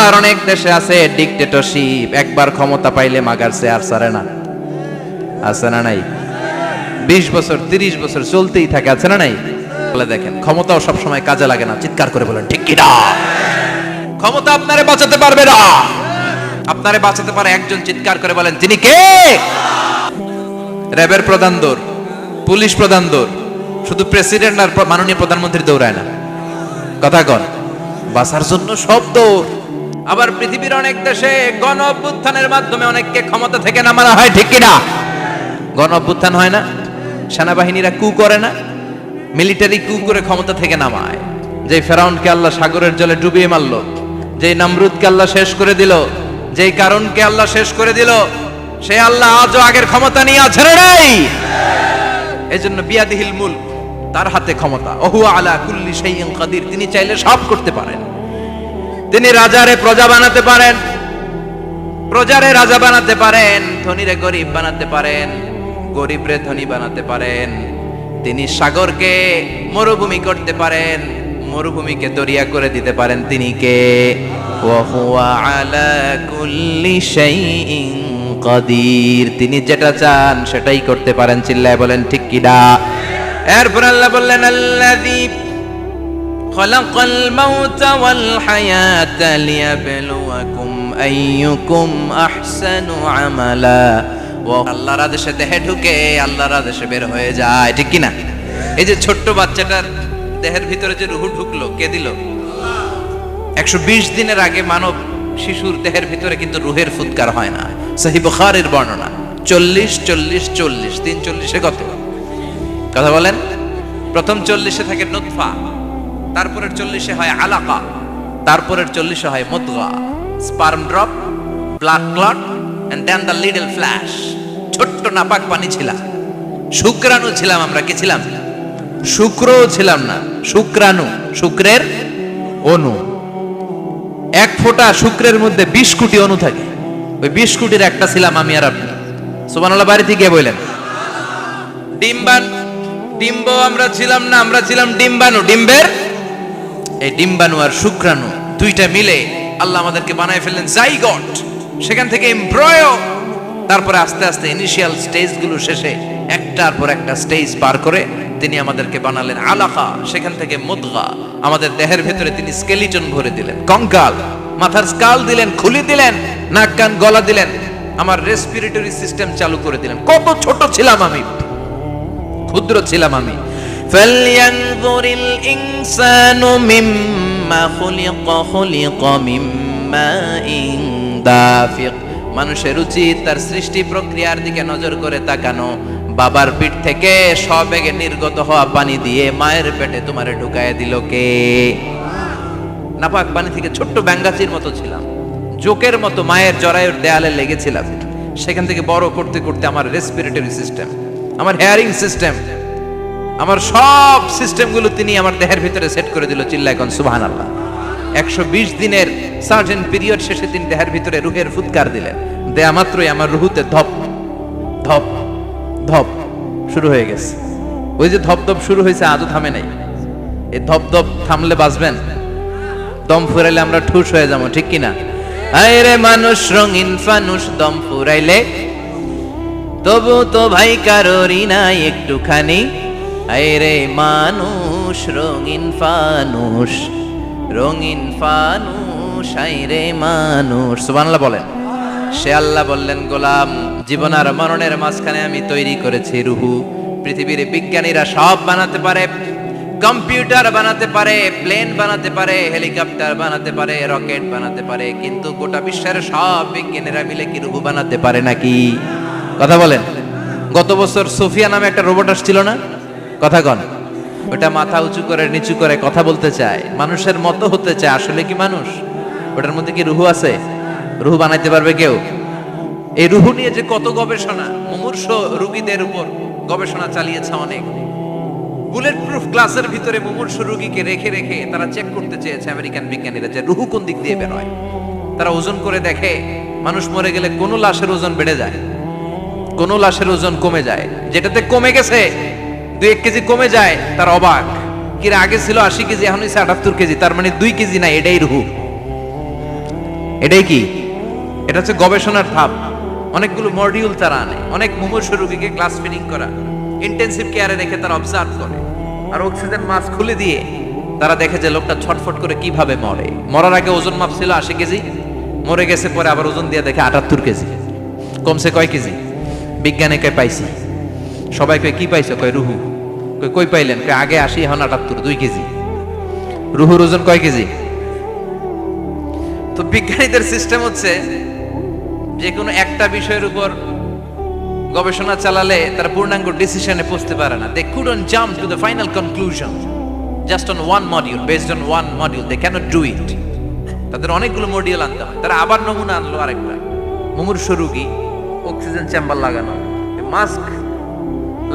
আল্লাহর অনেক দেশে আছে ডিক্টেটরশিপ, একবার ক্ষমতা পাইলে মাগারছে আর ছাড়ে না। আছে না নাই? 20 বছর 30 বছর চলতেই থাকে, আছে না নাই? বলে দেখেন, ক্ষমতাও সব সময় কাজে লাগে না। চিৎকার করে বলেন ঠিক কি না? ক্ষমতা আপনারে বাঁচাতে পারবে না। আপনারে বাঁচাতে পারে একজন, চিৎকার করে বলেন তিনি কে? র্যাবের প্রধান দৌড়, পুলিশ প্রধান দৌড়, শুধু প্রেসিডেন্ট আর মাননীয় প্রধানমন্ত্রী দৌড়ায় না। কথা কন, বাঁচার জন্য সব দৌড়। আবার পৃথিবীর অনেক দেশে গণ অভ্যুত্থানের মাধ্যমে অনেককে ক্ষমতা থেকে নামানো হয়, ঠিক কিনা? গণ অভ্যুত্থান হয় না, সেনাবাহিনীরা কু করে না, মিলিটারি কু করে ক্ষমতা থেকে নামায়। যে ফেরাউনকে আল্লাহ সাগরের জলে ডুবিয়ে মারলো, যে নমরুদকে আল্লাহ শেষ করে দিল, যেই কারণকে আল্লাহ শেষ করে দিল, সে আল্লাহ আজও আগের ক্ষমতা নিয়ে আছে না নাই? এজন্য বিয়াদিহিল মুলক, তার হাতে ক্ষমতা। ওহু আলা কুল্লি শাইইন কাদির, তিনি চাইলে সব করতে পারেন। তিনি রাজারে প্রজা বানাতে পারেন, প্রজারে রাজা বানাতে পারেন, ধনীরে গরিব বানাতে পারেন, গরিবরে ধনী বানাতে পারেন। তিনি সাগরকে মরুভূমি করতে পারেন, মরুভূমিকে দরিয়া করে দিতে পারেন। তিনি কে? ওয়া হুয়া আলা কুল্লি শাইইন কাদির, তিনি যেটা চান সেটাই করতে পারেন। চিল্লায় বলেন ঠিক কিনা? এরপর আল্লাহ বললেন আল্লাযী খালাকাল মাউতা ওয়াল হায়াতা লিয়াবলুয়াকুম আইয়ুকুম আহসানু আমালা। ও আল্লাহর আদেশে দেহে ঢুকে আল্লাহর আদেশে বের হয়ে যায়, ঠিক কিনা? এই যে ছোট্ট বাচ্চাটার দেহের ভিতরে যে রূহ ঢুকলো, কে দিল? 120 দিনের আগে মানব শিশুর দেহের ভিতরে কিন্তু রূহের ফুৎকার হয় না। সহিহ বুখারীর বর্ণনা 40 40 40 340 কত? কথা বলেন। প্রথম 40 থাকে নুতফা, তারপরের 40 হয় আলাকা, তারপরের 40 হয় মুদগা, sperm drop, blood clot and then the little flesh. ছোট্ট নাপাক পানি ছিলাম, শুক্রাণু ছিলাম আমরা। কি ছিলাম? শুক্রও ছিলাম না, শুক্রাণু, শুক্রের অণু। এক ফোঁটা শুক্রের মধ্যে 20 কোটি অণু থাকে, ওই 20 কোটির একটা ছিলাম আমি আর আপনি। সুবহানাল্লাহ, বাড়িতে গিয়ে বললেন। ডিম্ব আমরা ছিলাম না, আমরা ছিলাম ডিম্বাণু। ডিম্বের এই ডিম্বাণু আর শুক্রাণু দুইটা মিলে আল্লাহ আমাদেরকে বানায় ফেললেন জাইগট, সেখান থেকে এমব্রয়ো, তারপরে আস্তে আস্তে ইনিশিয়াল স্টেজগুলো শেষে একটার পর একটা স্টেজ পার করে তিনি আমাদেরকে বানালেন আলাকা, সেখান থেকে মুদগা। আমাদের দেহের ভিতরে তিনি স্কেলিটন ভরে দিলেন, কঙ্কাল, মাথার স্কাল দিলেন, খুলি দিলেন, নাক কান গলা দিলেন, আমার রেসপিরেটরি সিস্টেম চালু করে দিলেন। কত ছোট ছিলাম আমি, ক্ষুদ্র ছিলাম আমি। ফালয়ানযুরিল ইনসানু মিম্মা খুলিকা মিম্মাইন দাফিক। মানুষের উচিত তার সৃষ্টি প্রক্রিয়ার দিকে নজর করে তাকানো। বাবার পিঠ থেকে সবেগে নির্গত হওয়া পানি দিয়ে মায়ের পেটে তোমারে ঢুকায় দিল কে? নাপাক পানি থেকে ছোট্ট ব্যাঙ্গাচির মতো ছিলাম, জোকের মতো মায়ের জরায়ুর দেয়ালে লেগেছিলাম। সেখান থেকে বড় করতে করতে আমার রেসপিরেটরি সিস্টেম, আমার হেয়ারিং সিস্টেম, আমার সব সিস্টেমগুলো তিনি আমার দেহের ভিতরে সেট করে দিল। চিল্লায় কোন সুবহানাল্লাহ। 120 দিনের সার্টেন পিরিয়ড শেষে তিনি দেহের ভিতরে রূহের ফুৎকার দিলেন। দেয়া মাত্রই আমার রুহুতে ধপ ধপ ধপ শুরু হয়ে গেছে। ওই যে ধপ ধপ শুরু হয়েছে, আজও থামে নাই। এই ধপ ধপ থামলে বাঁচবেন? দম ফুরাইলে আমরা ঠুস হয়ে যাবো, ঠিক কিনা? আয় রে মানুষ রঙিন ফানুষ, দম ফুরাইলে তবু তো ভাই কারোরই নাই একটুখানি। আয় রে মানুষ রঙিন ফানুষ, রঙিন ফানুষ, আয় রে মানুষ। সুবহানাল্লাহ বলেন। সে আল্লাহ বললেন, গোলাম, জীবন আর মরণের মাঝখানে আমি তৈরি করেছি রুহু। পৃথিবীর বিজ্ঞানীরা সব বানাতে পারে, কম্পিউটার বানাতে পারে, প্লেন বানাতে পারে, হেলিকপ্টার বানাতে পারে, রকেট বানাতে পারে, কিন্তু গোটা বিশ্বের সব বিজ্ঞানীরা মিলে কি রুহু বানাতে পারে নাকি? কথা বলেন। গত বছর সোফিয়া নামে একটা রোবট আসছিল না? কথা কন। ওটা মাথা উঁচু করে নিচু করে কথা বলতে চায়, মানুষের মতো হতে চায়। আসলে কি মানুষ? ওটার মধ্যে কি রুহু আছে? রুহু বানাইতে পারবে কেউ? এই রুহু নিয়ে যে কত গবেষণা, মুমূর্ষ রোগীদের উপর গবেষণা চালিয়েছে অনেক। বুলেট প্রুফ গ্লাসের ভিতরে মুমূর্ষ রোগীকে রেখে রেখে তারা চেক করতে চেয়েছে আমেরিকান বিজ্ঞানীরা যে রুহু কোন দিক দিয়ে বের হয়। তারা ওজন করে দেখে, মানুষ মরে গেলে কোন লাশের ওজন বেড়ে যায়, কোন লাশের ওজন কমে যায়। যেটাতে কমে গেছে 2-1 কেজি কমে যায়, তার অবাক। কিরে, আগে ছিল 80 কেজি, এখন হচ্ছে 78 কেজি, তার মানে 2 কেজি না, এটাই রুহু। এটাই কি? এটা হচ্ছে গবেষণার ধাপ। অনেকগুলো মডিউল তারা আনে, অনেক মুমূর্ষু রোগীকে ক্লাস ফিডিং করা, ইন্টেন্সিভ কেয়ারে রেখে তারা অবজার্ভ করে, আর অক্সিজেন মাস্ক খুলে দিয়ে তারা দেখে যে লোকটা ছটফট করে কিভাবে মরে। মরার আগে ওজন মাপ ছিল 80 কেজি, মরে গেছে পরে আবার ওজন দিয়ে দেখে 78 কেজি। কমছে কয় কেজি? বিজ্ঞানে কয় পাইছি। সবাই কয় কি পাইছো? কয় রুহু। কই পাইলেন? কয় আগে 80 এখন 78, 2 কেজি। রুহুর ওজন কয় কেজি? তো বিজ্ঞানীদের সিস্টেম হচ্ছে যে কোনো একটা বিষয়ের উপর গবেষণা চালালে তারা পূর্ণাঙ্গ ডিসিশনে পৌঁছতে পারে না। They couldn't jump to the final conclusion just on one module, based on one module they cannot do it. তাদের অনেকগুলো মডিউল আনতে হয়। তারা আবার নমুনা আনলো আরেকটা, মুমূর্ষু রোগী, অক্সিজেন চেম্বার লাগানো, মাস্ক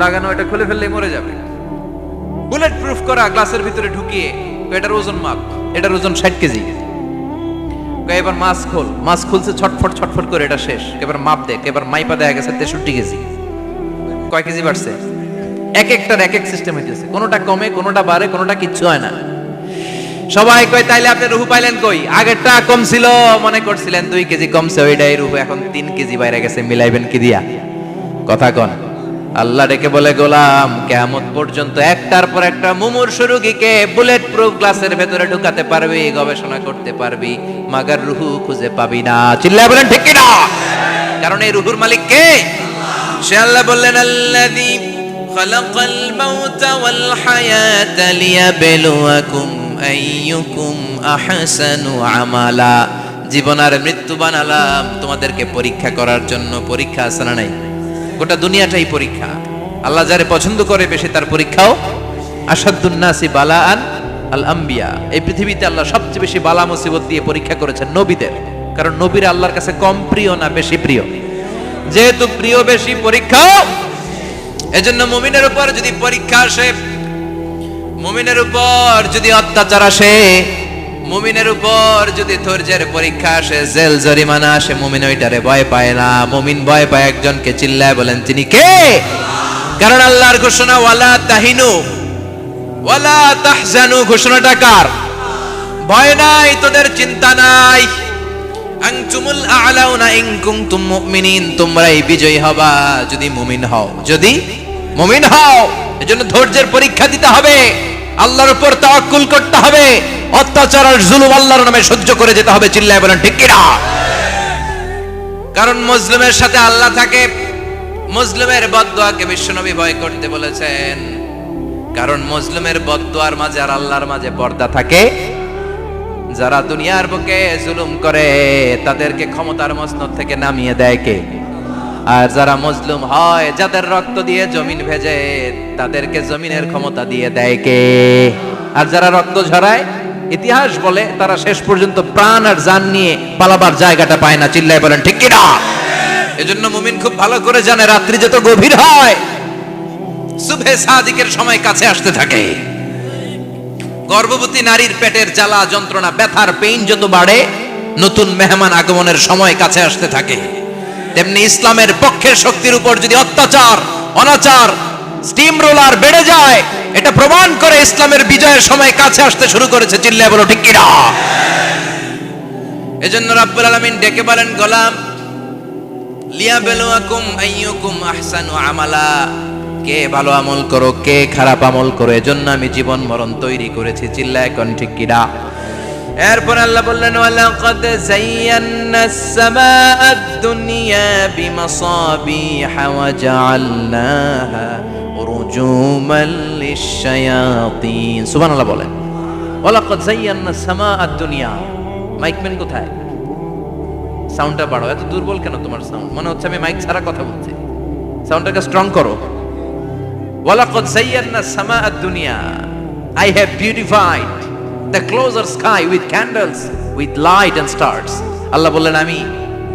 লাগানো, এটা খুলে ফেললেই মরে যাবে। বুলেট প্রুফ করা গ্লাসের ভিতরে ঢুকিয়ে এটার ওজন মাপ, এটার ওজন 60 কেজি। এবার মাস্ক খোল, মাস্ক খুলছে ছটফট ছটফট করে, এটা শেষ। এবার মাপ দেখ, এবার মাইপা দেখা গেছে 63 কেজি। কয় কেজি বাড়ছে? এক একটার এক এক সিস্টেম হইতেছে, কোনোটা কমে, কোনোটা বাড়ে, কোনোটা কিচ্ছু হয় না। সবাই কয় তাইলে আপনি রুহু পাইলেন কই? আগেরটা কম ছিল, মনে করছিলেন 2 কেজি কমছে, ওইটাই রুহু, এখন 3 কেজি বাইরে গেছে, মিলাইবেন কি দিয়া? কথা কন। আল্লাহ ডেকে বলে, গোলাম কিয়ামত পর্যন্ত একটার পর একটা মুমূর্ষু রোগীকে বুলেট প্রুফ গ্লাসের ভেতরে ঢুকাতে পারবি, গবেষণা করতে পারবি, মাগার রুহু খুঁজে পাবি না। চিল্লায় বলেন ঠিক কি না? কারণ এই রুহুর মালিক কে? সে আল্লাহ বললেন, আল্লাযী খালাকাল মাউতা ওয়াল হায়াতা লিয়াবলুয়াকুম আইয়ুকুম আহসানু আমালা। জীবন আর মৃত্যু বানালাম তোমাদেরকে পরীক্ষা করার জন্য। পরীক্ষা আছে না নাই? গোটা দুনিয়াটাই পরীক্ষা। আল্লাহ যারে পছন্দ করে বেশি তার পরীক্ষাও। আসাদুন নাসি বালাআন আল আম্বিয়া। এই পৃথিবীতে আল্লাহ সবচেয়ে বেশি বালা মুসিবত দিয়ে পরীক্ষা করেছেন নবীদের। কারণ নবীরা আল্লাহর কাছে কম প্রিয় না বেশি প্রিয়? যেহেতু প্রিয় বেশি, পরীক্ষাও। এজন্য মুমিনের উপর যদি পরীক্ষা আসে, মুমিনের উপর যদি অত্যাচার আসে, মুমিনের উপর যদি ধৈর্যের পরীক্ষা আসে, জেল জরিমানা আসে, মুমিন ওইটারে ভয় পায় না। মুমিন ভয় পায় একজনকে। চিল্লায় বলেন তিনি কে? কারণ আল্লাহর ঘোষণা, ওয়ালা তাহিনু ওয়ালা তাহজানু। ঘোষণাটা কার? ভয় নাই, তোদের চিন্তা নাই। আনতুমুল আ'লাউনা ইন কুনতুম মুমিনিন। তোমরাই বিজয়ী হবা যদি মুমিন হও, যদি মুমিন হও। এজন্য ধৈর্যের পরীক্ষা দিতে হবে, আল্লাহর উপর তাওয়াক্কুল করতে হবে, অত্যাচার আর জুলুম আল্লাহর নামে সহ্য করে যেতে হবে। চিল্লায় বলেন ঠিক কি না? কারণ মুসলিমের সাথে আল্লাহ থাকে। মুসলিমের বদদুয়াকে বিশ্বনবী ভয় করতে বলেছেন। কারণ মুসলিমের বদদুয়ার মাঝে আর আল্লাহর মাঝে পর্দা থাকে। যারা দুনিয়ার বুকে জুলুম করে তাদেরকে ক্ষমতার মসনদ থেকে নামিয়ে দেয় কে? আর যারা মজলুম হয়, যাদের রক্ত দিয়ে জমিন ভেজে, তাদেরকে জমিনের ক্ষমতা দিয়ে দেয় কে? আর যারা রক্ত ঝরায়, ইতিহাস বলে তারা শেষ পর্যন্ত প্রাণ আর জান নিয়ে পালাবার জায়গাটা পায় না। চিল্লায় বলেন ঠিক কি না? এজন্য মুমিন খুব ভালো করে জানে, রাত্রি যত গভীর হয়, সুবহে সাদিকের সময় কাছে আসতে থাকে। গর্ভবতী নারীর পেটের জ্বালা যন্ত্রণা, ব্যথার পেইন যত বাড়ে, নতুন মেহমান আগমনের সময় কাছে আসতে থাকে। তেমনি ইসলামের পক্ষের শক্তির উপর যদি অত্যাচার, অনাচার, স্টিম রোলার বেড়ে যায়, এটা প্রমাণ করে ইসলামের বিজয়ের সময় কাছে আসতে শুরু করেছে। চিল্লায় বলো ঠিক কি না? এজন্য রাব্বুল আলামিন ডেকে বলেন, গোলাম লিয়াবলুয়াকুম আইয়ুকুম আহসানু আমালা। কে ভালো আমল করো, কে খারাপ আমল করো, এজন্য আমি জীবন মরণ তৈরি করেছি। চিল্লায় কোন ঠিক কি না? এরপর আল্লাহ বললেন, ওয়ালাকাদ যায়্যানাস সামাআদ দুনিয়া বিমাসাবিহা ওয়া জাআলনাহা রুজুমান লিশ-শায়াতিন। সুবহানাল্লাহ বলেন। ওয়ালাকাদ যায়্যানাস সামাআদ দুনিয়া। মাইকম্যান কোথায়? সাউন্ডটা বাড়াও। এত দুর্বল কেন তোমার সাউন্ড? মনে হচ্ছে আমি মাইক ছাড়া কথা বলছি। সাউন্ডটাকে স্ট্রং করো। ওয়ালাকাদ যায়্যানাস সামাআদ দুনিয়া। I have beautified the closer sky with candles, with light and stars. আল্লাহ বললেন, আমি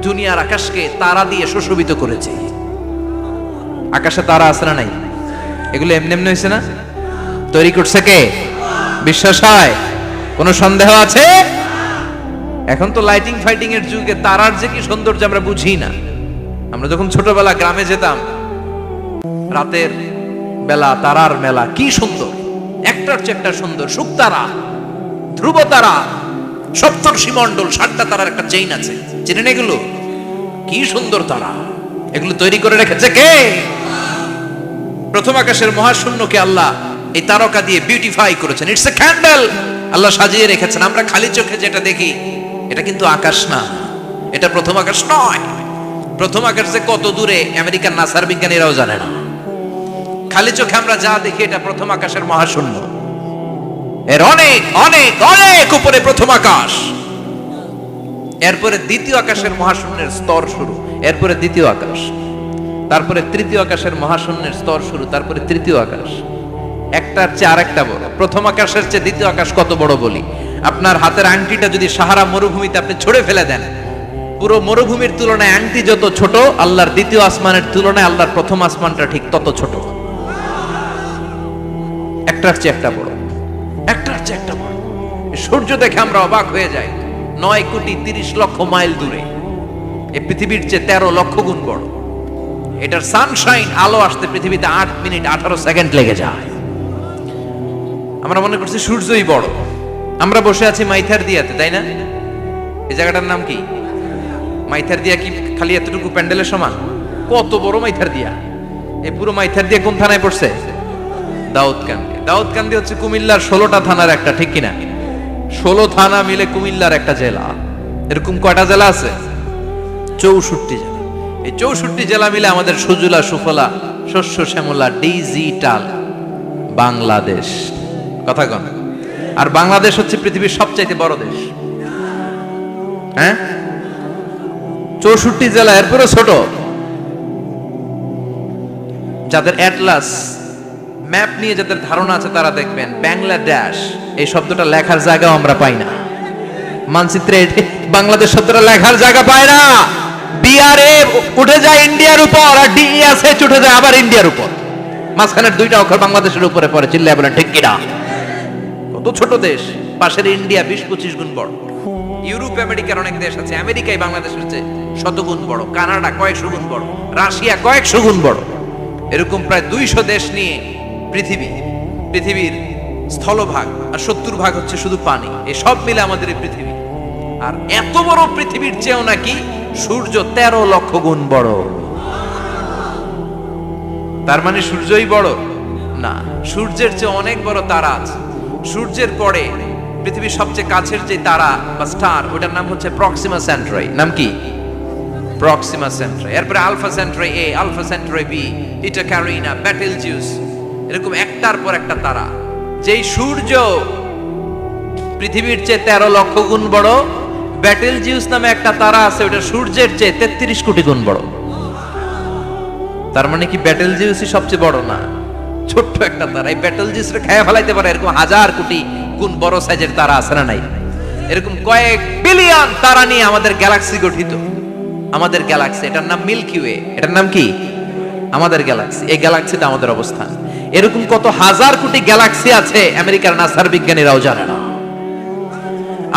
দুনিয়ার আকাশকে তারা দিয়ে সুশোভিত করেছি। আকাশে তারা আছে না নাই? এগুলো এমনি এমনি হয়েছে না? তৈরি করছে কে? বিশ্বাস হয়? কোনো সন্দেহ আছে? এখন তো লাইটিং ফাইটিং এর যুগে তারার যে কি সৌন্দর্য আমরা বুঝি না। আমরা যখন ছোটবেলা গ্রামে যেতাম, রাতের বেলা তারার মেলা, কি সুন্দর, একটার চেয়ে একটা সুন্দর। শুকতারা, ধ্রুব তারা, সপ্তর্ষি মণ্ডল, 7টা তারার একটা চেইন আছে, চেনেন এগুলো? কি সুন্দর তারা! এগুলো তৈরি করে রেখেছে কে? প্রথম আকাশের মহাশূন্যকে আল্লাহ এই তারকা দিয়ে বিউটিফাই করেছেন। ইটস এ ক্যান্ডেল, আল্লাহ সাজিয়ে রেখেছেন। আমরা খালি চোখে যেটা দেখি এটা কিন্তু আকাশ না, এটা প্রথম আকাশ নয়। প্রথম আকাশ যে কত দূরে আমেরিকার নাসার বিজ্ঞানীরাও জানে না। খালি চোখে আমরা যা দেখি এটা প্রথম আকাশের মহাশূন্য, এর অনেক অনেক অনেক উপরে প্রথম আকাশ। এরপরে দ্বিতীয় আকাশের মহাশূন্যের স্তর শুরু, এরপরে দ্বিতীয় আকাশ, তারপরে তৃতীয় আকাশের মহাশূন্যের স্তর শুরু, তারপরে তৃতীয় আকাশ। একটার চেয়ে আরেকটা বড়। প্রথম আকাশের চেয়ে দ্বিতীয় আকাশ কত বড় বলি, আপনার হাতের আংটিটা যদি সাহারা মরুভূমিতে আপনি ছড়ে ফেলে দেন, পুরো মরুভূমির তুলনায় আংটি যত ছোট, আল্লাহর দ্বিতীয় আসমানের তুলনায় আল্লাহর প্রথম আসমানটা ঠিক তত ছোট। একটার চেয়ে একটা বড়, একটার চেয়ে একটা বড়। সূর্য দেখে আমরা অবাক হয়ে যাই, 9,30,00,000 মাইল দূরে। এই পৃথিবীর চেয়ে 13 লক্ষ গুণ বড়। এটার সানশাইন, আলো আসতে পৃথিবীতে 8 মিনিট 18 সেকেন্ড লেগে যায়। আমরা মনে করছি সূর্যই বড়। আমরা বসে আছি মাইথার দিয়াতে, তাই না? এই জায়গাটার নাম কি? মাইথার দিয়া। কি খালি এতটুকু প্যান্ডেলের সমান? কত বড় মাইথার দিয়া! এই পুরো মাইথার দিয়া কোন থানায় পড়ছে? দাউদকান্দি। দাউদকান্দি হচ্ছে কুমিল্লার 16টা থানার একটা, ঠিক কিনা? 16 থানা মিলে কুমিল্লার একটা জেলা। এরকম কয়টা জেলা আছে? 64 জেলা। এই 64 জেলা মিলে আমাদের সুজলা সুফলা শস্য শ্যামলা ডিজিটাল বাংলাদেশ। কথা কন। আর বাংলাদেশ হচ্ছে পৃথিবীর সবচাইতে বড় দেশ। হ্যাঁ, 64 জেলা, এরপরে ছোট। যাদের অ্যাটলাস ম্যাপ নিয়ে যাদের ধারণা আছে তারা দেখবেন বাংলাদেশ এই শব্দটা লেখার জায়গাও আমরা পাই না। মানচিত্রে বাংলাদেশ শব্দটা লেখার জায়গা পায় না। বিআরএ উঠে যায় ইন্ডিয়ার উপর, আর ডিএসএইচ উঠে যায় আবার ইন্ডিয়ার উপর। মাঝখানের 2টা অক্ষর বাংলাদেশের উপরে পড়ে। চিল্লায় বলেন ঠিক কিনা? কত ছোট দেশ। পাশের ইন্ডিয়া 20-25 গুণ বড়। ইউরোপ আমেরিকার অনেক দেশ আছে, আমেরিকায় বাংলাদেশের চেয়ে 100 গুণ বড়। কানাডা কয়েকশো গুণ বড়, রাশিয়া কয়েকশো গুণ বড়। এরকম প্রায় 200 দেশ নিয়ে পৃথিবীর স্থলভাগ, আর 70% হচ্ছে শুধু পানি। এই সব মিলে আমাদের এই পৃথিবী। আর এত বড় পৃথিবীর চেয়েও নাকি সূর্য 13 লক্ষ গুণ বড়। তার মানে সূর্যই বড় না, সূর্যের চেয়ে অনেক বড় তারা আছে। সূর্যের পরে পৃথিবীর সবচেয়ে কাছের যে তারা বা স্টার, ওটার নাম হচ্ছে প্রক্সিমা সেন্ট্রাই। নাম কি? প্রক্সিমা সেন্ট্রাই। এরপরে আলফা সেন্ট্রাই এ, আলফা সেন্ট্রাই বি, ইটা ক্যারিনা, বেটেলজিউস। এরকম একটার পর একটা তারা। যেই সূর্য পৃথিবীর চেয়ে 13 লক্ষ গুণ বড়, বেটেলজিউস নামে একটা তারা আছে, ওটা সূর্যের চেয়ে 33 কোটি গুণ বড়। তার মানে কি বেটেলজিউসই সবচেয়ে বড় না? ছোট্ট একটা তারা। এই বেটেলজিউসরে খেয়ে ফেলাইতে পারে এরকম 1000 কোটি গুণ বড় সাইজের তারা আছে না নাই? এরকম কয়েক বিলিয়ন তারা নিয়ে আমাদের গ্যালাক্সি গঠিত। আমাদের গ্যালাক্সি, এটার নাম মিল্কি ওয়ে। এটার নাম কি? আমাদের গ্যালাক্সি। এই গ্যালাক্সিতে আমাদের অবস্থান। এরকম কত হাজার কোটি গ্যালাক্সি আছে আমেরিকার নাসার বিজ্ঞানীরাও জানে না।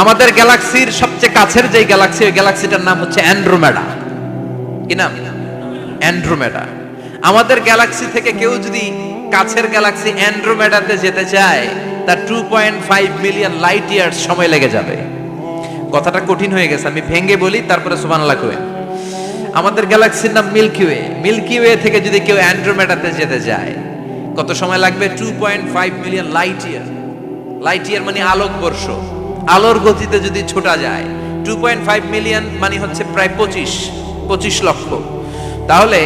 আমাদের গ্যালাক্সির সবচেয়ে কাছের যে গ্যালাক্সি, ওই গ্যালাক্সিটার নাম হচ্ছে অ্যান্ড্রোমেডা। কি নাম? অ্যান্ড্রোমেডা। আমাদের গ্যালাক্সি থেকে কেউ যদি কাছের গ্যালাক্সি অ্যান্ড্রোমেডাতে যেতে চায়, তার 2.5 মিলিয়ন লাইট ইয়ার্স সময় লেগে যাবে। কথাটা কঠিন হয়ে গেছে, আমি ভেঙে বলি, তারপরে সুবহানাল্লাহ কইবেন। আমাদের গ্যালাক্সির নাম মিল্কি ওয়ে। মিল্কি ওয়ে থেকে যদি কেউ অ্যান্ড্রোমেডাতে যেতে যায়, কত সময় লাগবে? 2.5 million light year. Light year মানে আলোকবর্ষ। আলোর গতিতে যদি ছোটা যায়, 2.5 মিলিয়ন মানে হচ্ছে প্রায় 25 লক্ষ। তাহলে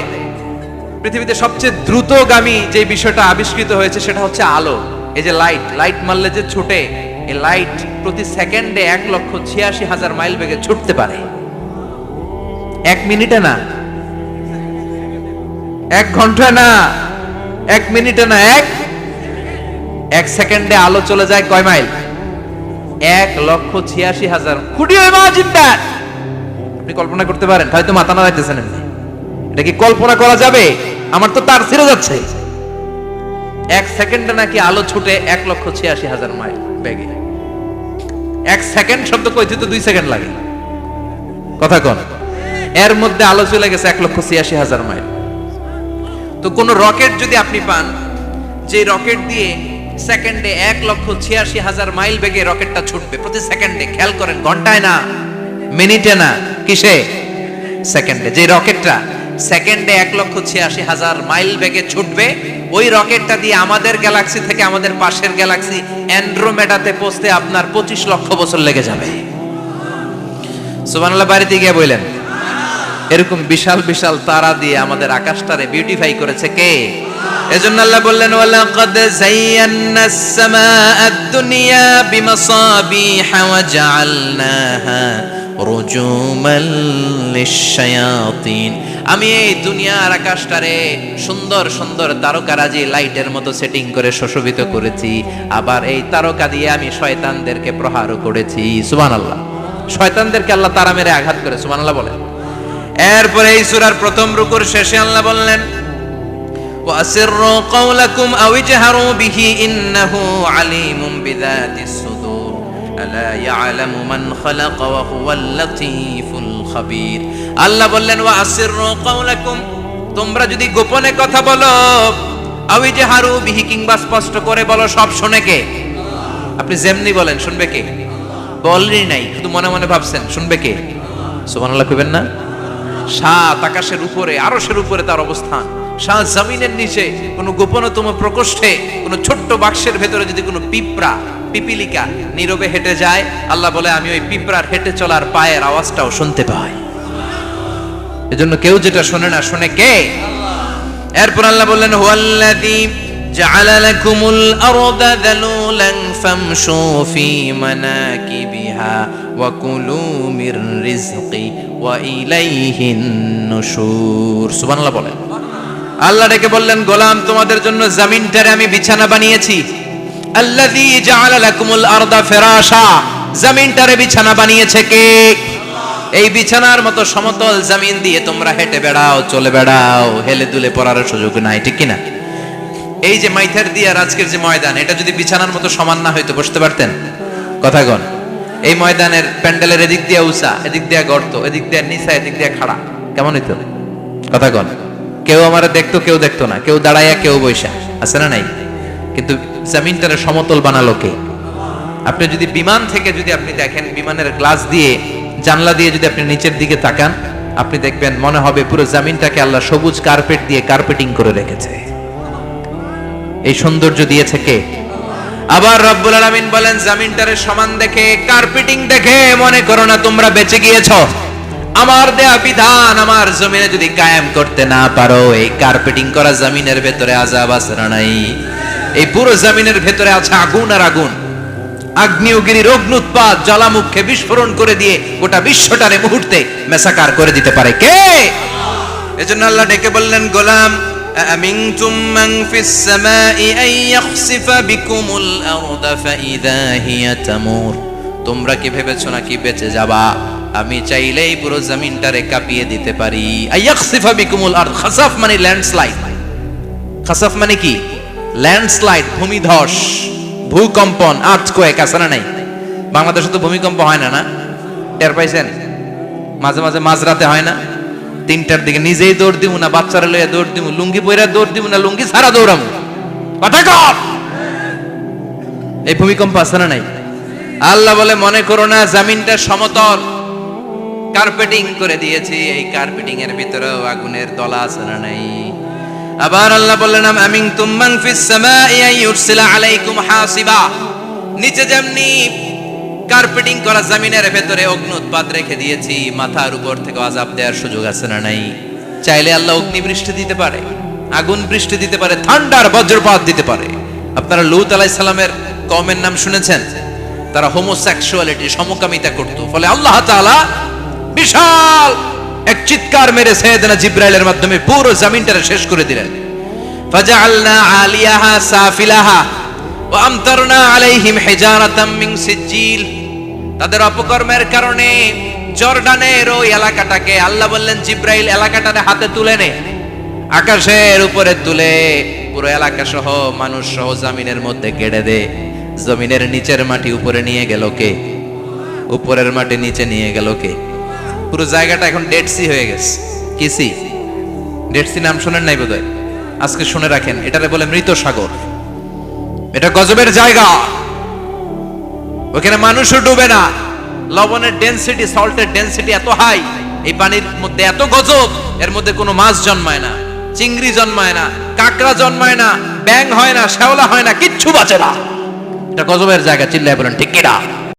পৃথিবীতে সবচেয়ে দ্রুতগামী যে বিষয়টা আবিষ্কৃত হয়েছে সেটা হচ্ছে আলো। এই যে লাইট মারলে যে ছুটে, এই লাইট প্রতি সেকেন্ডে 1,86,000 মাইল বেগে ছুটতে পারে। 1 মিনিটে না, 1 ঘন্টা না, 1 মিনিটে না, 1 সেকেন্ডে আলো চলে যায় কয় mile? 1,86,000। Could you imagine that? আপনি কল্পনা করতে পারেন? হয়তো মাথা নাড়াইতেছেন। এটা কি কল্পনা করা যাবে? আমার তো তার ছিঁড়ে যাচ্ছে। 1 সেকেন্ডে নাকি আলো ছুটে 1,86,000 মাইল বেগে। 1 সেকেন্ড শব্দ কইতে তো 2 সেকেন্ড লাগে। কথা কোন? এর মধ্যে আলো চলে গেছে 1,86,000 মাইল। তো কোন রকেট যদি আপনি পান, যে রকেট দিয়ে সেকেন্ডে 1,86,000 মাইল বেগে রকেটটা ছুটবে প্রতি সেকেন্ডে। খেয়াল করেন, ঘন্টায় না, মিনিটে না, কিসে? সেকেন্ডে। যে রকেটটা সেকেন্ডে 1,86,000 মাইল বেগে ছুটবে, ওই রকেটটা দিয়ে আমাদের গ্যালাক্সি থেকে আমাদের পাশের গ্যালাক্সি অ্যান্ড্রোমেডাতে পৌঁছতে আপনার 25 লক্ষ বছর লেগে যাবে। সুবহানাল্লাহ বাড়িতে গিয়ে বললেন। এরকম বিশাল বিশাল তারা দিয়ে আমাদের আকাশটারে বিউটিফাই করেছে কে? এজন্য আল্লাহ বললেন, ওয়ালাকাদ যায়্যানাস সামাআদ দুনিয়া বিমাসাবিহা ওয়া জাআলনাহা রুজুমান লিশ-শায়াতিন। আমি এই দুনিয়ার আকাশটারে সুন্দর সুন্দর তারকারাজি লাইটের মতো সেটিং করে সুশোভিত করেছি। আবার এই তারকা দিয়ে আমি শয়তানদেরকে প্রহারও করেছি। সুবহানাল্লাহ। শয়তানদেরকে আল্লাহ তারা মেরে আঘাত করে। সুবহানাল্লাহ বলেন। এরপরে এই সূরার প্রথম রুকুর শেষে আল্লাহ বললেন, ওয়াসিররু কাওলাকুম আও ইজহারু বিহি ইন্নাহু আলিমুম বিযাতিস সুদূর আলা ইয়ালামু মান খালাকা ওয়া হুয়াল লাতীফুল খাবীর। আল্লাহ বললেন, ওয়াসিররু কাওলাকুম, তোমরা যদি গোপনে কথা বলো, আও ইজহারু বিহি, কিংবা স্পষ্ট করে বলো, সব শুনে কে? আপনি যেমনি বলেন শুনবে কে? বলেনই নাই, শুধু মনে মনে ভাবছেন, শুনবে কে? সুবহানাল্লাহ কইবেন না? সাত আকাশের উপরে, আরশের উপরে তার অবস্থান, সাত জমিনের নিচে কোন গোপনতম প্রকোষ্ঠে, কোন ছোট্ট বাক্সের ভেতরে যদি কোনো পিঁপড়া, পিপিলিকা নীরবে হেঁটে যায়, আল্লাহ বলে আমি ওই পিঁপড়ার হেঁটে চলার পায়ের আওয়াজটাও শুনতে পাই। এজন্য কেউ যেটা শোনে না, শোনে কে? এরপর আল্লাহ বললেন, হুয়াল্লাযী জাআলা লাকুমুল আরদা যালুলান ফামশু ফি মানাকিবিহা ওয়া কুলু মির রিজকি ওয়া ইলাইহিন নুশুর। সুবহানাল্লাহ বলেন। আল্লাহ ডেকে বললেন, গোলাম, তোমাদের জন্য জমিনটারে আমি বিছানা বানিয়েছি। আল্লাযী জাআলা লাকুমুল আরদা ফিরাশা, জমিনটারে বিছানা বানিয়েছে কে? এই বিছানার মতো সমতল জমিন দিয়ে তোমরা হেঁটে বেড়াও, চলে বেড়াও, হেলে দুলে পড়ার সুযোগ নাই, ঠিক কিনা? এই যে মাইথার দিয়ে আর আজকের যে ময়দান, এটা যদি বিছানার মতো সমান না হয়তো বসতে পারতেন? কথা কন। এই ময়দানের প্যান্ডেলের এদিক দিয়ে উঁচা, এদিক দিয়ে গর্ত, এদিক দিয়ে নিচা, এদিক দিয়ে খাড়া, কেমন হইতো? কথা কন। কেউ আমারে দেখতো, কেউ দেখতো না, কেউ দাঁড়াইয়া, কেউ বৈশা, আছে না নাই? কিন্তু জমিনটারে সমতল বানালো কে? আপনি যদি বিমান থেকে যদি আপনি দেখেন, বিমানের গ্লাস দিয়ে, জানলা দিয়ে যদি আপনি নিচের দিকে তাকান, আপনি দেখবেন মনে হবে পুরো জমিনটাকে আল্লাহ সবুজ কার্পেট দিয়ে কার্পেটিং করে রেখেছে। এই সৌন্দর্য দিয়েছে কে? আবার রব্বুল আলামিন বলেন, জমিনটারে সমান দেখে, কার্পেটিং দেখে মনে করো না তোমরা বেঁচে গিয়েছো। আমার দেয়া বিধান আমার জমিনে যদি কায়েম করতে না পারো, এই কার্পেটিং করা জমিনের ভেতরে আযাব আছে না নাই? এই পুরো জমিনের ভেতরে আছে আগুন আর আগুন। আগ্নেয়গিরির অগ্নুৎপাত জ্বালামুখে বিস্ফোরণ করে দিয়ে গোটা বিশ্বটারে মুহূর্তে মেসাকার করে দিতে পারে কে? এজন্য আল্লাহ ডেকে বললেন, গোলাম, আমিনতুম মান ফিস সামাই আন ইয়াখসিফা বিকুমুল আরদা ফাইযা হিয়া তামুর। তোমরা কি ভেবেছো নাকি বেঁচে যাবা? আমি চাইলেই পুরো জমিনটারে কাঁপিয়ে দিতে পারি। আইয়াখসিফা বিকুমুল আরদ, খাসাফ মানে ল্যান্ডস্লাইড। খাসাফ মানে কি? ল্যান্ডস্লাইড, ভূমিধস, ভূকম্পন, আর্থকোয়েক, আছে না নাই? বাংলাদেশে তো ভূমিকম্প হয় না, না? টের পাইছেন? মাঝে মাঝে মাঝরাতে হয় না? 3টার দিকে নিজেই দৌড় দিব না বাচ্চারা লইয়া দৌড় দিব, লুঙ্গি পইরা দৌড় দিব না লুঙ্গি ছাড়া দৌড়াবো? কথা কর। এই ভূমিকম্প আছে না নাই? আল্লাহ বলে, মনে করো না জমিনটা সমতল, কার্পেটিং করে দিয়েছি। এই কার্পেটিং এর ভিতরেও আগুনের দলা আছে না নাই? আবার আল্লাহ বললেন, আমিনতুম মান ফিস সামাই আন ইউরসিলা আলাইকুম হাসিবা। নিচে যেমনি কার্পেটিং করা জমিনের ভেতরে অগ্নুৎপাত রেখে দিয়েছি, মাথার উপর থেকে আযাব দেওয়ার সুযোগ আছে না নাই? চাইলে আল্লাহ অগ্নি বৃষ্টি দিতে পারে, আগুন বৃষ্টি দিতে পারে, ঠান্ডার বজ্রপাত দিতে পারে। আপনারা লূত আলাইহিস সালামের কওমের নাম শুনেছেন? তারা হোমোসেক্সুয়ালিটি, সমকামিতা করত। ফলে আল্লাহ তাআলা বিশাল এক চিৎকার মেরে সাইয়েদনা জিবরাইলের মাধ্যমে পুরো জমিনটারে শেষ করে দিলেন। ফাজআলনা আলিয়াহা সাফিলাহা ওয়া আমতারনা আলাইহিম হিজারাতাম মিন সিজিল। তাদের অপকর্মের কারণে জর্ডানের ওই এলাকাটাকে আল্লাহ বললেন, জিবরাইল এলাকাটারে হাতে তুলে নে, আকাশের উপরে তুলে পুরো এলাকা সহ মানুষ সহ জমিনের মধ্যে গেড়ে দে। জমিনের নিচের মাটি উপরে নিয়ে গেল কে? উপরের মাটি নিচে নিয়ে গেল কে? পুরো জায়গাটা এখন ডেড সি হয়ে গেছে। কি সি? ডেড সি নাম শুনেন নাই বোধহয়? আজকে শুনে রাখেন, এটারে বলে মৃত সাগর। এটা গজবের জায়গা, ওখানে মানুষও ডুবে না। লবণের ডেনসিটি, সল্টের ডেনসিটি এত হাই, এই পানির মধ্যে এত গজব, এর মধ্যে কোনো মাছ জন্মায় না, চিংড়ি জন্মায় না, কাঁকড়া জন্মায় না, ব্যাং হয় না, শ্যাওলা হয় না, কিচ্ছু বাঁচে না। এটা গজবের জায়গা, চিল্লায় বলেন ঠিক কিনা?